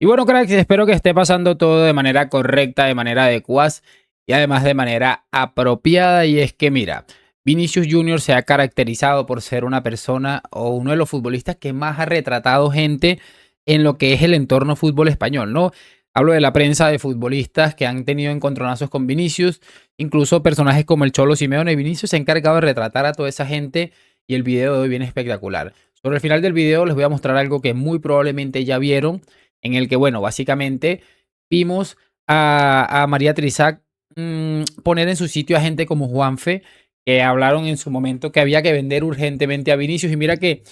Y bueno, cracks, espero que esté pasando todo de manera correcta, de manera adecuada y además de manera apropiada. Y es que mira, Vinicius Junior se ha caracterizado por ser una persona o uno de los futbolistas que más ha retratado gente en lo que es el entorno fútbol español, ¿no? Hablo de la prensa de futbolistas que han tenido encontronazos con Vinicius, incluso personajes como el Cholo Simeone. Vinicius se ha encargado de retratar a toda esa gente y el video de hoy viene espectacular. Sobre el final del video les voy a mostrar algo que muy probablemente ya vieron, en el que, bueno, básicamente vimos a María Trizac poner en su sitio a gente como Juanfe, que hablaron en su momento que había que vender urgentemente a Vinicius. Y mira que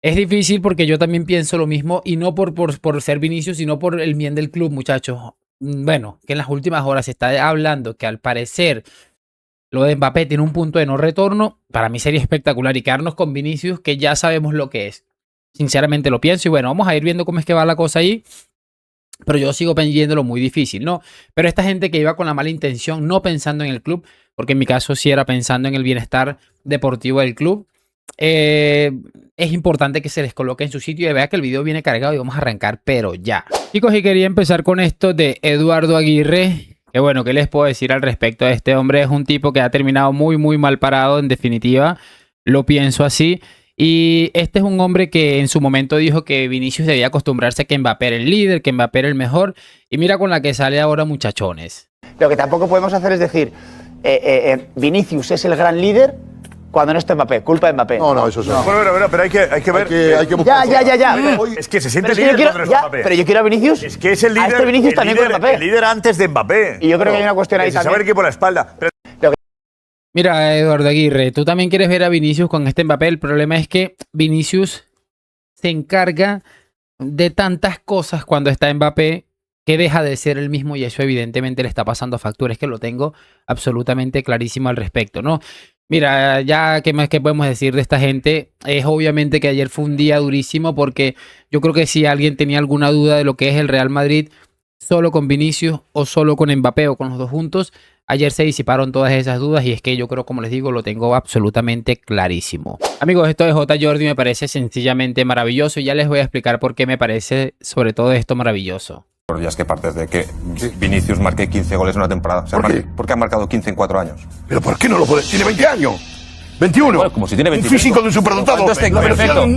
es difícil porque yo también pienso lo mismo, y no por ser Vinicius, sino por el bien del club, muchachos. Bueno, que en las últimas horas se está hablando que al parecer lo de Mbappé tiene un punto de no retorno. Para mí sería espectacular y quedarnos con Vinicius, que ya sabemos lo que es. Sinceramente lo pienso y bueno, vamos a ir viendo cómo es que va la cosa ahí. Pero yo sigo viéndolo muy difícil, ¿no? Pero esta gente que iba con la mala intención, no pensando en el club, porque en mi caso sí era pensando en el bienestar deportivo del club, es importante que se les coloque en su sitio y vea que el video viene cargado y vamos a arrancar, pero ya. Chicos, y quería empezar con esto de Eduardo Aguirre. Que bueno, ¿qué les puedo decir al respecto de este hombre? Es un tipo que ha terminado muy, muy mal parado, en definitiva. Lo pienso así. Y este es un hombre que en su momento dijo que Vinicius debía acostumbrarse a que Mbappé era el líder, que Mbappé era el mejor. Y mira con la que sale ahora, muchachones. Lo que tampoco podemos hacer es decir, Vinicius es el gran líder cuando no está Mbappé, culpa de Mbappé. No, eso sí. No. Bueno, pero hay que ver. Hay que buscar. Ya. Es que se siente Pero es que líder cuando no está Mbappé. pero yo quiero a Vinicius. Es que es el líder. A este Vinicius también con Mbappé. El líder antes de Mbappé. Y yo creo que hay una cuestión ahí se sabe también. que por la espalda. Pero Mira, Eduardo Aguirre, tú también quieres ver a Vinicius con este Mbappé. El problema es que Vinicius se encarga de tantas cosas cuando está Mbappé que deja de ser el mismo, y eso evidentemente le está pasando factura. Es que lo tengo absolutamente clarísimo al respecto, ¿no? Mira, ya qué más que podemos decir de esta gente. Es obviamente que ayer fue un día durísimo, porque yo creo que si alguien tenía alguna duda de lo que es el Real Madrid, solo con Vinicius o solo con Mbappé o con los dos juntos, ayer se disiparon todas esas dudas, y es que yo creo, como les digo, lo tengo absolutamente clarísimo. Amigos, esto de J. Jordi me parece sencillamente maravilloso y ya les voy a explicar por qué me parece sobre todo esto maravilloso. Por días que partes de que Vinicius marque 15 goles en una temporada. O sea, ¿Por qué? Porque ha marcado 15 en 4 años. ¿Pero por qué no lo puede? Tiene 20 años. 21. Bueno, como si tiene 20. Un físico de un superdotado.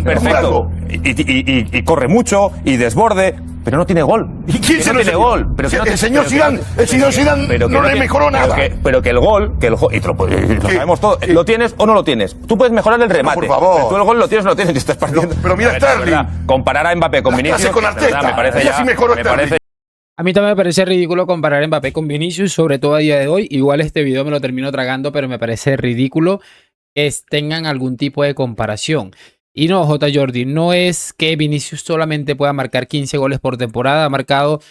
Perfecto. Y corre mucho y desborde, pero no tiene gol. ¿Y quién se no lo tiene enseñó? gol? Pero que no El te- señor pero que Zidane, el señor Zidane pero que no le tiene- mejoró nada. Pero que el gol, y lo sabemos todo, ¿lo tienes o no lo tienes? Tú puedes mejorar el remate. por favor. Pero tú el gol lo tienes o no lo tienes, y estás partiendo. Pero mira A ver, de Sterling. verdad, comparar a Mbappé con La Vinicius, clase con de verdad, Arteta. me parece Ella ya, sí mejoró me Sterling. parece. A mí también me parece ridículo comparar a Mbappé con Vinicius, sobre todo a día de hoy. Igual este video me lo termino tragando, pero me parece ridículo que tengan algún tipo de comparación. Y no, J. Jordi, no es que Vinicius solamente pueda marcar 15 goles por temporada. Ha marcado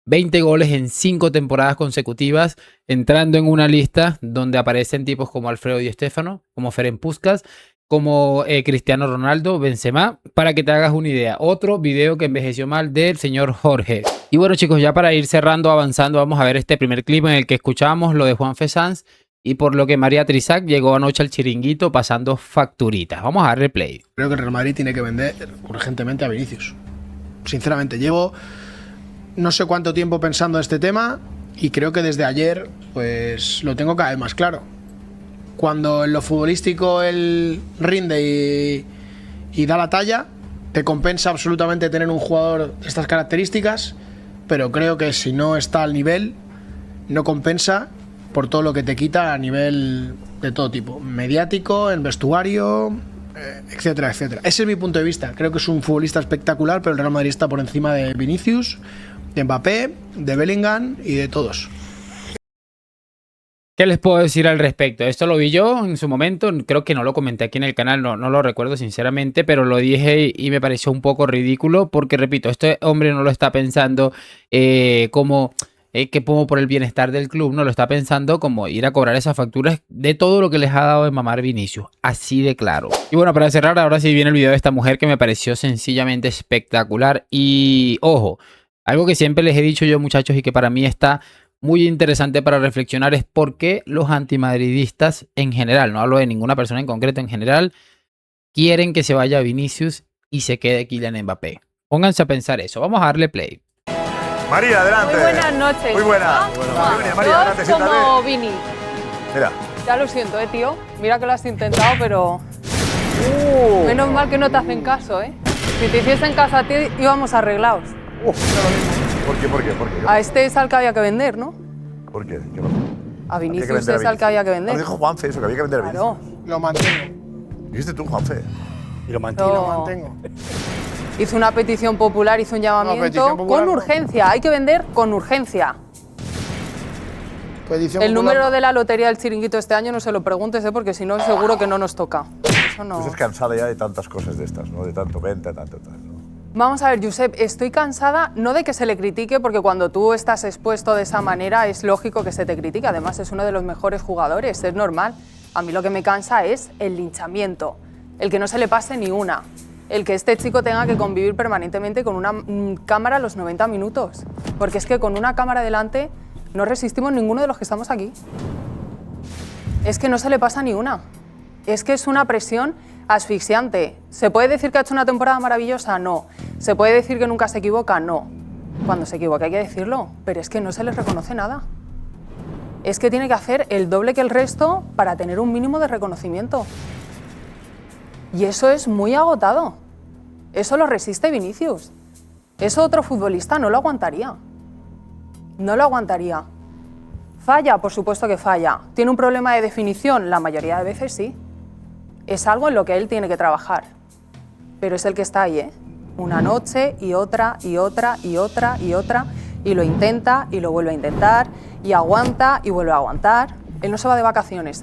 20 goles en 5 temporadas consecutivas, entrando en una lista donde aparecen tipos como Alfredo Di Stéfano, como Ferenc Puskás, como Cristiano Ronaldo, Benzema, para que te hagas una idea. Otro video que envejeció mal del señor Jorge. Y bueno, chicos, ya para ir cerrando, avanzando, vamos a ver este primer clip en el que escuchamos lo de Juanfe Sanz y por lo que María Trizac llegó anoche al chiringuito pasando facturitas. Vamos a darle play. Creo que el Real Madrid tiene que vender urgentemente a Vinicius. Sinceramente, llevo no sé cuánto tiempo pensando en este tema y creo que desde ayer pues lo tengo cada vez más claro. Cuando en lo futbolístico él rinde y da la talla, te compensa absolutamente tener un jugador de estas características, pero creo que si no está al nivel, no compensa por todo lo que te quita a nivel de todo tipo, mediático, en vestuario, etcétera, etcétera. Ese es mi punto de vista. Creo que es un futbolista espectacular, pero el Real Madrid está por encima de Vinicius, de Mbappé, de Bellingham y de todos. ¿Qué les puedo decir al respecto? Esto lo vi yo en su momento, creo que no lo comenté aquí en el canal, no lo recuerdo sinceramente, pero lo dije y me pareció un poco ridículo porque, repito, este hombre no lo está pensando como por el bienestar del club, no lo está pensando como ir a cobrar esas facturas de todo lo que les ha dado de mamar Vinicius, así de claro. Y bueno, para cerrar, ahora sí viene el video de esta mujer que me pareció sencillamente espectacular. Y ojo, algo que siempre les he dicho yo, muchachos, y que para mí está muy interesante para reflexionar, es por qué los antimadridistas en general, no hablo de ninguna persona en concreto, en general, quieren que se vaya Vinicius y se quede Kylian Mbappé. Pónganse a pensar eso. Vamos a darle play. María, adelante. Muy buenas noches. Muy buena. María, adelante, Yo siéntate. como Vini. Mira. Ya lo siento, tío. Mira que lo has intentado, pero... Menos mal que no te hacen caso, Si te hiciesen caso a ti, íbamos arreglados. ¿Por qué? A este es al que había que vender, ¿no? ¿Por qué? ¿Qué pasó? A Había que Vinicius vender a es al que había que Vinicius. vender. Ahora dijo Juanfe eso, que había que vender a Vinicius. Claro. Lo mantengo. Dijiste tú, Juanfe. Y lo mantiene. Lo mantengo. Hizo una petición popular, hizo un llamamiento petición popular con no. urgencia. Hay que vender con urgencia. Petición El popular. número de la lotería del chiringuito este año no se lo preguntes, porque si no, seguro que no nos toca. Eso no. Pues es cansada ya de tantas cosas de estas, ¿no? De tanto venta, tanto tal, ¿no? Vamos a ver, Josep, estoy cansada no de que se le critique, porque cuando tú estás expuesto de esa manera es lógico que se te critique. Además, es uno de los mejores jugadores, es normal. A mí lo que me cansa es el linchamiento, el que no se le pase ni una, el que este chico tenga que convivir permanentemente con una cámara a los 90 minutos. Porque es que con una cámara delante no resistimos ninguno de los que estamos aquí. Es que no se le pasa ni una. Es que es una presión asfixiante. ¿Se puede decir que ha hecho una temporada maravillosa? No. ¿Se puede decir que nunca se equivoca? No. Cuando se equivoca hay que decirlo, pero es que no se les reconoce nada. Es que tiene que hacer el doble que el resto para tener un mínimo de reconocimiento. Y eso es muy agotado. Eso lo resiste Vinicius. Eso otro futbolista no lo aguantaría. No lo aguantaría. ¿Falla? Por supuesto que falla. ¿Tiene un problema de definición? La mayoría de veces sí. Es algo en lo que él tiene que trabajar. Pero es el que está ahí, Una noche y otra y otra y otra y otra. Y lo intenta y lo vuelve a intentar. Y aguanta y vuelve a aguantar. Él no se va de vacaciones,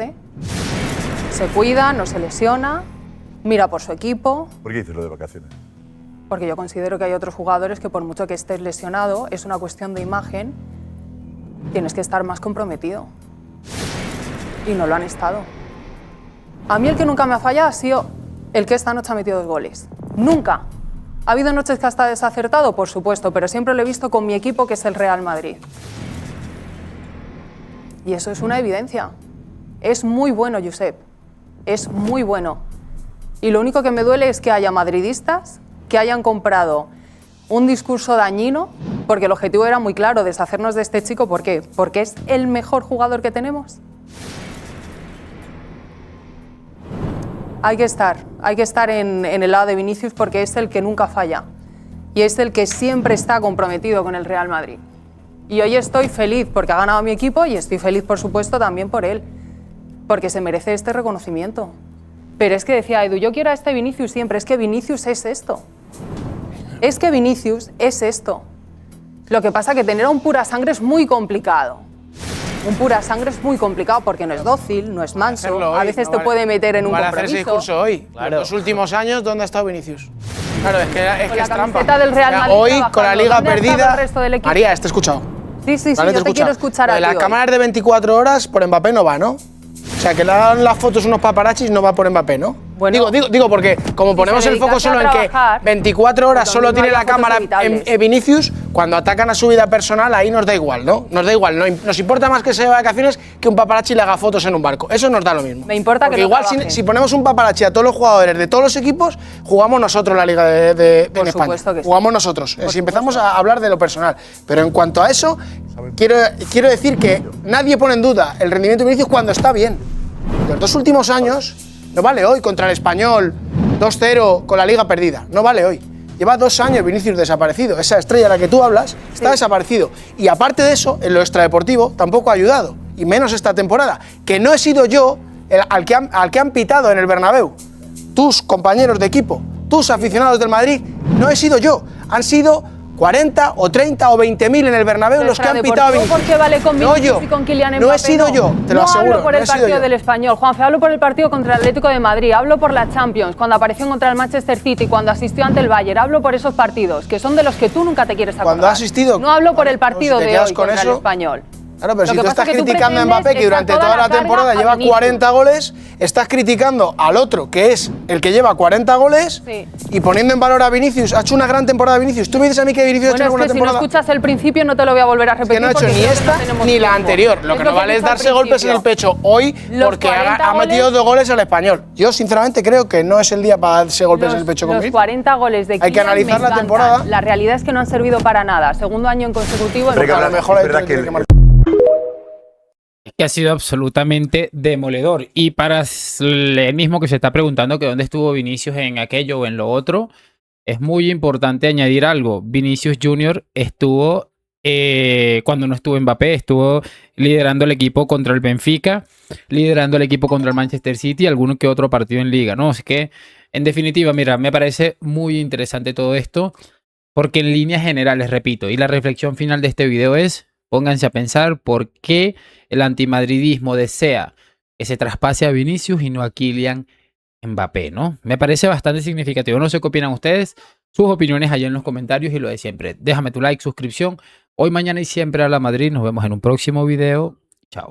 Se cuida, no se lesiona, mira por su equipo. ¿Por qué dices lo de vacaciones? Porque yo considero que hay otros jugadores que por mucho que estés lesionado, es una cuestión de imagen, tienes que estar más comprometido. Y no lo han estado. A mí el que nunca me ha fallado ha sido el que esta noche ha metido 2 goles. Nunca. ¿Ha habido noches que hasta desacertado? Por supuesto, pero siempre lo he visto con mi equipo, que es el Real Madrid. Y eso es una evidencia. Es muy bueno, Josep. Es muy bueno. Y lo único que me duele es que haya madridistas que hayan comprado un discurso dañino, porque el objetivo era muy claro, deshacernos de este chico. ¿Por qué? Porque es el mejor jugador que tenemos. Hay que estar en el lado de Vinicius, porque es el que nunca falla y es el que siempre está comprometido con el Real Madrid. Y hoy estoy feliz porque ha ganado mi equipo y estoy feliz, por supuesto, también por él, porque se merece este reconocimiento. Pero es que decía Edu, yo quiero a este Vinicius siempre, es que Vinicius es esto. Es que Vinicius es esto. Lo que pasa es que tener a un pura sangre es muy complicado. Un pura sangre es muy complicado porque no es dócil, no es manso, a veces te puede meter en un compromiso. Para hacer ese discurso hoy. Claro. Los últimos años, ¿dónde ha estado Vinicius? Claro, es que Con la es trampa. camiseta del Real Madrid Hoy, trabajando. con la liga ¿Dónde ha estado perdida... el resto del equipo? María, te he escuchado. Sí, sí, sí, Vale, yo te quiero escuchar Lo a de ti las hoy. cámaras de 24 horas por Mbappé no va, ¿no? O sea, que le hagan las fotos unos paparazzis no va por Mbappé, ¿no? Bueno, digo porque como ponemos el foco dedicase solo a en que trabajar, 24 horas pues lo solo mismo tiene hay la fotos cámara evitables. en Vinicius, cuando atacan a su vida personal ahí nos da igual, ¿no? Nos da igual, nos importa más que se vaya de vacaciones que un paparazzi le haga fotos en un barco. Eso nos da lo mismo. Me importa porque que no igual trabaje. si ponemos un paparazzi a todos los jugadores de todos los equipos, jugamos nosotros la Liga en España. supuesto que sí. Jugamos nosotros. Si empezamos a hablar de lo personal. Pero en cuanto a eso, quiero decir que nadie pone en duda el rendimiento de Vinicius cuando está bien. Los 2 últimos años, no vale hoy contra el Español, 2-0 con la liga perdida, no vale hoy. Lleva 2 años Vinicius desaparecido, esa estrella a la que tú hablas está desaparecido. Y aparte de eso, en lo extradeportivo tampoco ha ayudado, y menos esta temporada, que no he sido yo al que han pitado en el Bernabéu. Tus compañeros de equipo, tus aficionados del Madrid, no he sido yo, han sido 40 o 30 o 20.000 en el Bernabéu los que han pitado a Vinicius. ¿Por qué vale con Vinicius y con Kylian Mbappé? No he sido yo, te lo aseguro. No hablo por no el he sido partido yo. del Español, Juanfe, hablo por el partido contra el Atlético de Madrid, hablo por la Champions, cuando apareció contra el Manchester City, cuando asistió ante el Bayern, hablo por esos partidos, que son de los que tú nunca te quieres acordar. Cuando ha asistido. No hablo por el partido Si te de quedas hoy con contra el eso, Español. Claro, pero Lo si que tú pasa estás es que tú criticando a Mbappé, que pretendes durante echar toda la carga temporada a lleva Vinicius. 40 goles, estás criticando al otro, que es el que lleva 40 goles, Sí. y poniendo en valor a Vinicius. Ha hecho una gran temporada Vinicius. Tú me dices a mí que Vinicius ha hecho Bueno, una es buena que si no temporada. escuchas el principio no te lo voy a volver a repetir. Que no ha hecho porque ni creo que esta no tenemos ni la tiempo. anterior. Lo que no vale es he dicho al darse golpes en el principio. pecho hoy Los porque 40 ha metido goles- 2 goles al Español. Yo, sinceramente, creo que no es el día para darse golpes en el pecho con Los Vinicius. 40 goles de Hay que Kylian me analizar la encantan. temporada. La realidad es que no han servido para nada. Segundo año en consecutivo. Pero que a lo hablar- mejor es hay verdad otro que que tiene que el- marcar. Es que ha sido absolutamente demoledor. Y para el mismo que se está preguntando que dónde estuvo Vinicius en aquello o en lo otro, es muy importante añadir algo. Vinicius Junior estuvo, cuando no estuvo Mbappé, estuvo liderando el equipo contra el Benfica, liderando el equipo contra el Manchester City y alguno que otro partido en liga, ¿no? Así que, en definitiva, mira, me parece muy interesante todo esto, porque en líneas generales, repito, y la reflexión final de este video es, pónganse a pensar por qué el antimadridismo desea que se traspase a Vinicius y no a Kylian Mbappé, ¿no? Me parece bastante significativo. No sé qué opinan ustedes. Sus opiniones allá en los comentarios y lo de siempre. Déjame tu like, suscripción. Hoy, mañana y siempre a la Madrid. Nos vemos en un próximo video. Chao.